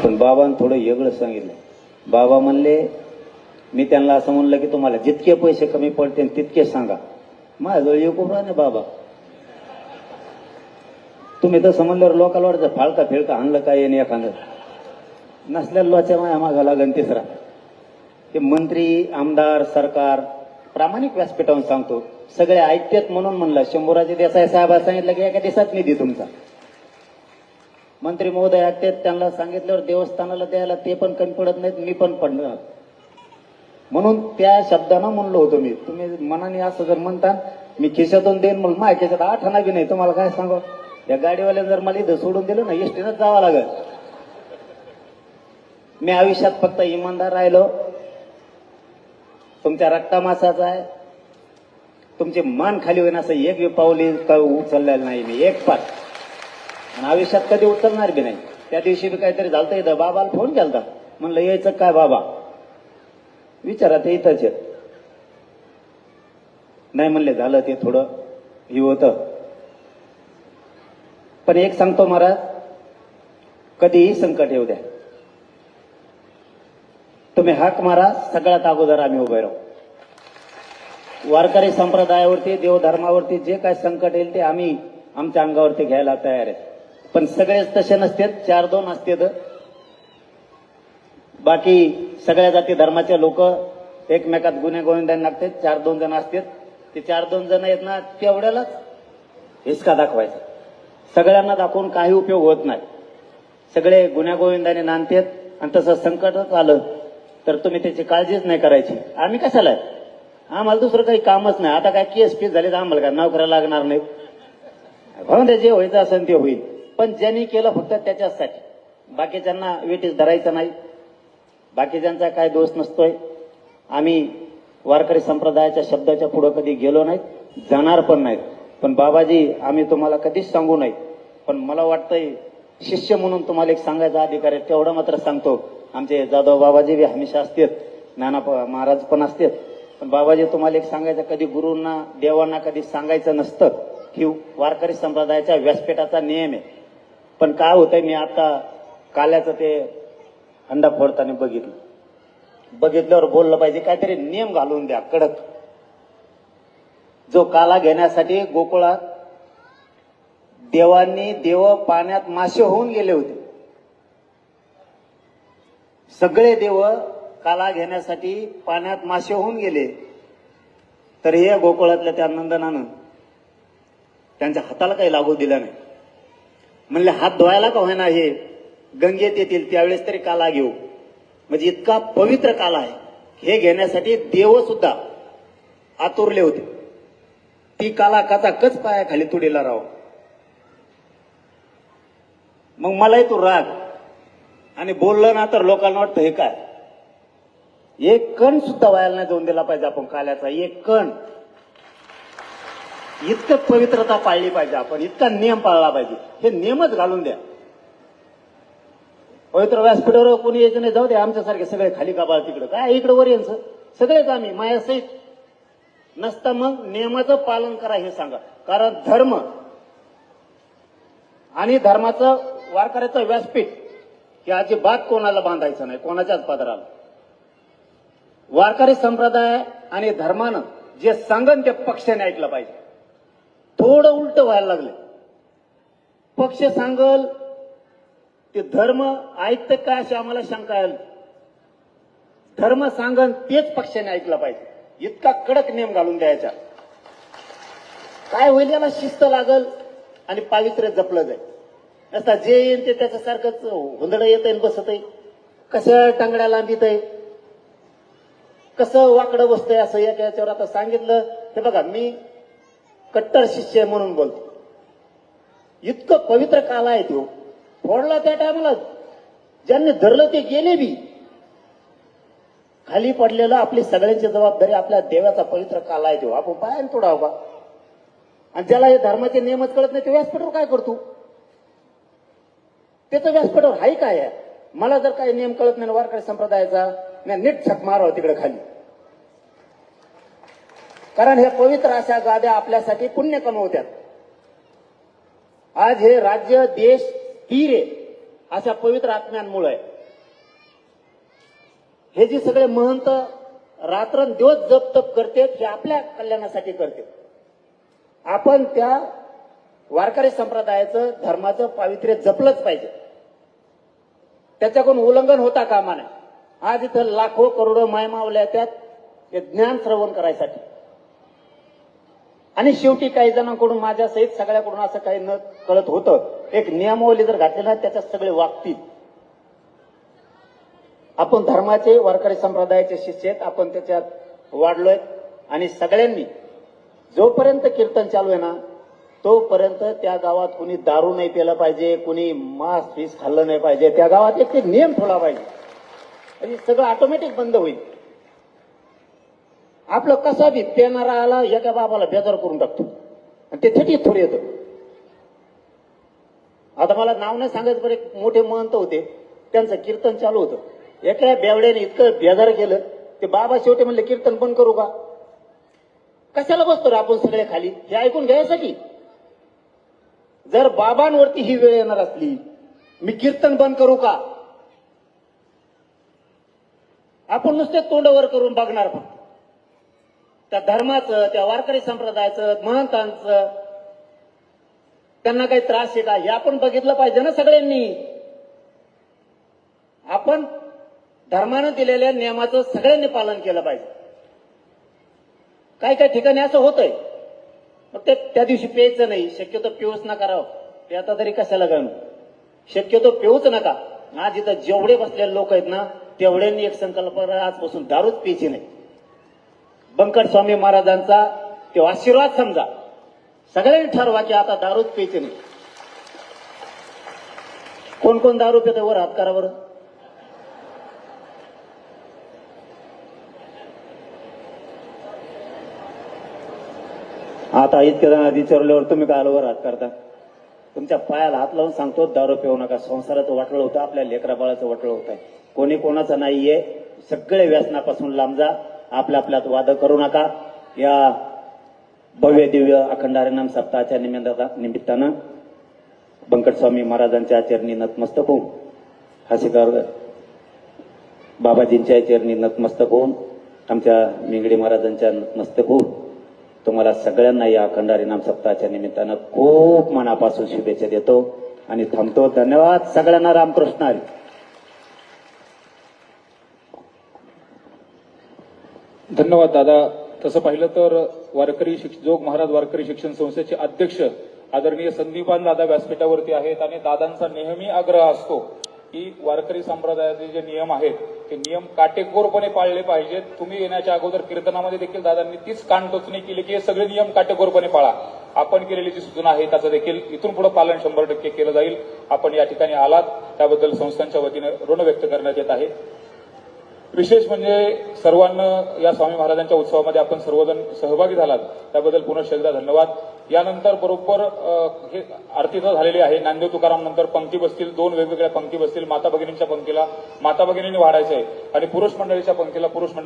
पण बाबांनी थोडं वेगळं सांगितलं. बाबा म्हणले, मी त्यांना असं म्हणलं की तुम्हाला जितके पैसे कमी पडतील तितके सांगा. माझ्याजवळ एक उभा नाही बाबा. तुम्ही तसं म्हणल्यावर लोकांना वाटतं फाळका फिळका आणलं काय येणे एखादं नसल्याला लोच्या माया मागा लागन तिसरा. ते मंत्री आमदार सरकार प्रामाणिक व्यासपीठावरून सांगतो, सगळे ऐकतेत म्हणून म्हणलं. शंभूराजे देसाई साहेबांनी सांगितलं की एका दिवसात निधी तुमचा. मंत्री महोदय ऐकतेत, त्यांना सांगितल्यावर देवस्थानाला द्यायला ते पण कमी पडत नाहीत, मी पण पडणार. म्हणून त्या शब्दानं म्हणलो होतो मी. तुम्ही मनाने असं जर म्हणता मी खिशातून देईन म्हणून माझ्या खिशात 8 आणा बी नाही. तुम्हाला काय सांगू, या गाडीवाल्याने जर मला इथं सोडून दिलं ना एसटीनंच जावं लागेल. मी आयुष्यात फक्त इमानदार राहिलो. तुमच्या रक्तामासाचा आहे. तुमचे मान खाली होईन असं एक बी पावली उचललेलं नाही मी, एक पाच. आणि आयुष्यात कधी उचलणार बी नाही. त्या दिवशी बी काहीतरी झालं इथं, बाबाला फोन केलता. म्हणलं यायचं काय बाबा, विचारा ते इथंच आहेत. नाही म्हणले, झालं ते थोडं हे होतं. पण एक सांगतो महाराज, कधीही संकट येऊ द्या, तुम्ही हाक मारा, सगळ्यात अगोदर आम्ही उभे राहू. वारकरी संप्रदायावरती देवधर्मावरती जे काय संकट येईल ते आम्ही आमच्या अंगावरती घ्यायला तयार आहे. पण सगळेच तसे नसतात, 4-2 असतात. बाकी सगळ्या जाती धर्माचे लोक एकमेकात गुन्हे गोविंदाने लागतात. 4-2 जण असतात. ते 4-2 जण आहेत ना, तेवढ्यालाच हिसका दाखवायचा. सगळ्यांना दाखवून काही उपयोग होत नाही. सगळे गुन्ह्या गोविंदाने नांदतात. आणि तसं संकटच आलं तर तुम्ही त्याची काळजीच नाही करायची. आम्ही कशाला आहे, आम्हाला दुसरं काही कामच नाही. आता काय केस फीस झाले तर आम्हाला काय नोकऱ्या लागणार नाही. म्हणून ते जे व्हायचं असेल ते होईल. पण ज्यांनी केलं फक्त त्याच्यासाठी, बाकीच्यांना वेटीस धरायचं नाही. बाकीच्यांचा काय दोष नसतोय. आम्ही वारकरी संप्रदायाच्या शब्दाच्या पुढे कधी गेलो नाहीत, जाणार पण नाहीत. पण बाबाजी, आम्ही तुम्हाला कधीच सांगू नये. पण मला वाटतंय शिष्य म्हणून तुम्हाला एक सांगायचा अधिकार आहे, तेवढं मात्र सांगतो. आमचे जाधव बाबाजी बी हमेशा असतात, नाना महाराज पण असतात. पण बाबाजी, तुम्हाला एक सांगायचं, कधी गुरूंना देवांना कधी सांगायचं नसतं. ही वारकरी संप्रदायाच्या व्यासपीठाचा नियम आहे. पण काय होतंय, मी आता काल्याचं ते अंडा फोडताना बघितल्यावर बोललं पाहिजे. काहीतरी नियम घालून द्या कडक. जो काला घेण्यासाठी गोकुळात देव पाण्यात मासे होऊन गेले होते. सगळे देव काला घेण्यासाठी पाण्यात मासे होऊन गेले. तर हे गोकुळातल्या त्या नंदनानं त्यांच्या हाताला काही लागू दिलं नाही. म्हणले हात धुवायला का होईना हे गंगेत येतील त्यावेळेस तरी काला घेऊ. म्हणजे इतका पवित्र काला आहे. हे घेण्यासाठी देव सुद्धा आतुरले होते. ती काला कच पायाखाली तुडीला राव. मग मलाही तू राग आणि बोललं ना तर लोकांना वाटतं हे काय, एक कण सुद्धा व्हायला नाही जाऊन दिला पाहिजे आपण काल्याचा. एक कण. इतकं पवित्रता पाळली पाहिजे आपण, इतका नियम पाळला पाहिजे. हे नियमच घालून द्या. पवित्र व्यासपीठावर कोणी यायचं नाही, जाऊ द्या. आमच्यासारखे सगळे खाली काबाळ तिकडं काय, इकडं वर यायचं सगळेच आम्ही मायासहित नसता. मग नियमाचं पालन करा हे सांगा. कारण धर्म आणि धर्माचं वारकऱ्याचं व्यासपीठ हे अजिबात कोणाला बांधायचं नाही, कोणाच्याच पदराला. वारकरी संप्रदाय आणि धर्मानं जे सांगन ते पक्षाने ऐकलं पाहिजे. थोडं उलट व्हायला लागलं. पक्ष सांगल ते धर्म ऐकतं काय अशी आम्हाला शंका आहे. धर्म सांगन तेच पक्षाने ऐकलं पाहिजे. इतका कडक नियम घालून द्यायचा. काय होईल, याला शिस्त लागल आणि पावित्र्य जपलं जाईल. नसता जे येईल ते त्याच्यासारखंच हुंदडं येत आहे, बसत आहे, कसं टांगड्या लांबीत आहे, कसं वाकडं बसतंय. असं याच्यावर आता सांगितलं हे बघा, मी कट्टर शिष्य आहे म्हणून बोलतो. इतकं पवित्र काल आहे तो फोडला त्या टायमाला. ज्यांनी धरलं ते गेले बी. खाली पडलेलं आपली सगळ्यांची जबाबदारी. आपल्या देवाचा पवित्र काल आहे तो, आपण पायाने तोडावं का. आणि ज्याला हे धर्माचे नियमच कळत नाही ते व्यासपीठावर काय करतो, त्याचं व्यासपीठावर हाय काय आहे. मला जर काही नियम कळत नाही वारकरी संप्रदायाचा, मी नीट छक मारावं तिकडे खाली. कारण हे पवित्र अशा गाद्या आपल्यासाठी पुण्य कमवत्यात. आज हे राज्य देश स्थिर आहे अशा पवित्र आत्म्यांमुळे हे जे सगळे महंत रात्रंदिवस जप तप करते हे आपल्या कल्याणासाठी करते. आपण त्या वारकरी संप्रदायाचं धर्माचं पावित्र्य जपलंच पाहिजे. त्याच्याकडून उल्लंघन होता कामा नये. आज इथं लाखो करोडो मायमावल्या येतात हे ज्ञान श्रवण करायसाठी. आणि शेवटी काही जणांकडून माझ्या सहित सगळ्याकडून असं काही न कळत होतं. एक नियमावली जर घातली ना त्याच्यात सगळे वागतील. आपण धर्माचे वारकरी संप्रदायाचे शिष्य आहेत. आपण त्याच्यात वाढलोय आणि सगळ्यांनी जोपर्यंत कीर्तन चालू आहे ना तोपर्यंत त्या गावात कुणी दारू नाही प्यायला पाहिजे, कुणी मांस फीस खाल्लं नाही पाहिजे. त्या गावात एक नियम ठेवला पाहिजे आणि सगळं ऑटोमॅटिक बंद होईल. आपलं कसा बी पेनारा आला एका बाबाला बेजार करून टाकतो आणि ते थेटीत थोडी येतं. आता मला नाव नाही सांगायचं पण एक मोठे महंत होते, त्यांचं कीर्तन चालू होतं. एका बेवड्याने इतकं बेजार केलं ते बाबा शेवटी म्हणले कीर्तन बंद करू का? कशाला बसतो रे आपण सगळे खाली हे ऐकून घ्यायसाठी. जर बाबांवरती ही वेळ येणार असली मी कीर्तन बंद करू का? आपण नुसते तोंडावर करून बघणार फक्त. त्या धर्माचं त्या वारकरी संप्रदायाचं महंतांचं त्यांना काही त्रास आहे का हे आपण बघितलं पाहिजे ना सगळ्यांनी. आपण धर्मानं दिलेल्या नियमाचं सगळ्यांनी पालन केलं पाहिजे. काही काही ठिकाणी असं होतंय मग ते त्या दिवशी प्यायचं नाही, शक्यतो पिऊच नका राव. ते आता तरी कशाला घालू, शक्यतो पिऊच नका. आज इथं जेवढे बसलेले लोक आहेत ना तेवढ्यांनी एक संकल्प आजपासून दारूच प्यायची नाही. बंकट स्वामी महाराजांचा तो आशीर्वाद समजा. सगळ्यांनी ठरवा की आता दारूच प्यायची नाही. कोण कोण दारू पितं वर हात करा बरं. आता इतक्या जणांना विचारल्यावर तुम्ही काय वर हात करता? तुमच्या पायाला हात लावून सांगतो दारू पिऊ नका. संसाराचं वाटलं होतं, आपल्या लेकरा बाळाचं वाटलं होतं. कोणी कोणाचं नाहीये. सगळे व्यसनापासून लांब जा. आपल्या आपल्यात वाद करू नका. या भव्य दिव्य अखंड हरिनाम सप्ताहाच्या निमित्तानं बंकट स्वामी महाराजांच्या चरणी नतमस्तक होऊन हास्यकार बाबाजींच्या चरणी नतमस्तक होऊन आमच्या मिंगडे महाराजांच्या नतमस्तक होऊन तुम्हाला सगळ्यांना या अखंड हरिनाम सप्ताहाच्या निमित्तानं खूप मनापासून शुभेच्छा देतो आणि थांबतो. धन्यवाद सगळ्यांना. रामकृष्ण हरी. धन्यवाद दादा. तसं पाहिलं तर जोग महाराज वारकरी शिक्षण संस्थेचे अध्यक्ष आदरणीय संदीपान दादा व्यासपीठावरती आहेत आणि दादांचा नेहमी आग्रह असतो की वारकरी संप्रदायाचे जे नियम आहेत ते नियम काटेकोरपणे पाळले पाहिजेत. तुम्ही येण्याच्या अगोदर कीर्तनामध्ये देखील दादांनी तीच कानटोचणी केली की हे सगळे नियम काटेकोरपणे पाळा. आपण केलेली जी सूचना आहे त्याचं देखील इथून पुढे पालन 100% केलं जाईल. आपण या ठिकाणी आलात त्याबद्दल संस्थांच्या वतीने ऋण व्यक्त करण्यात येत आहे. विशेष म्हणजे सर्वांना या स्वामी महाराजांच्या उत्सवामध्ये आपण सर्वजण सहभागी झालात त्याबद्दल पुनश्च एकदा धन्यवाद. यानंतर बरोबर हे आरती झालेली आहे. नामदेव तुकाराम नंतर पंक्ती बसतील, 2 वेगवेगळ्या पंक्ती बसतील. माता भगिनींच्या पंक्तीला माता भगिनींनी वाढायचं आहे आणि पुरुष मंडळीच्या पंक्तीला पुरुष मंडळी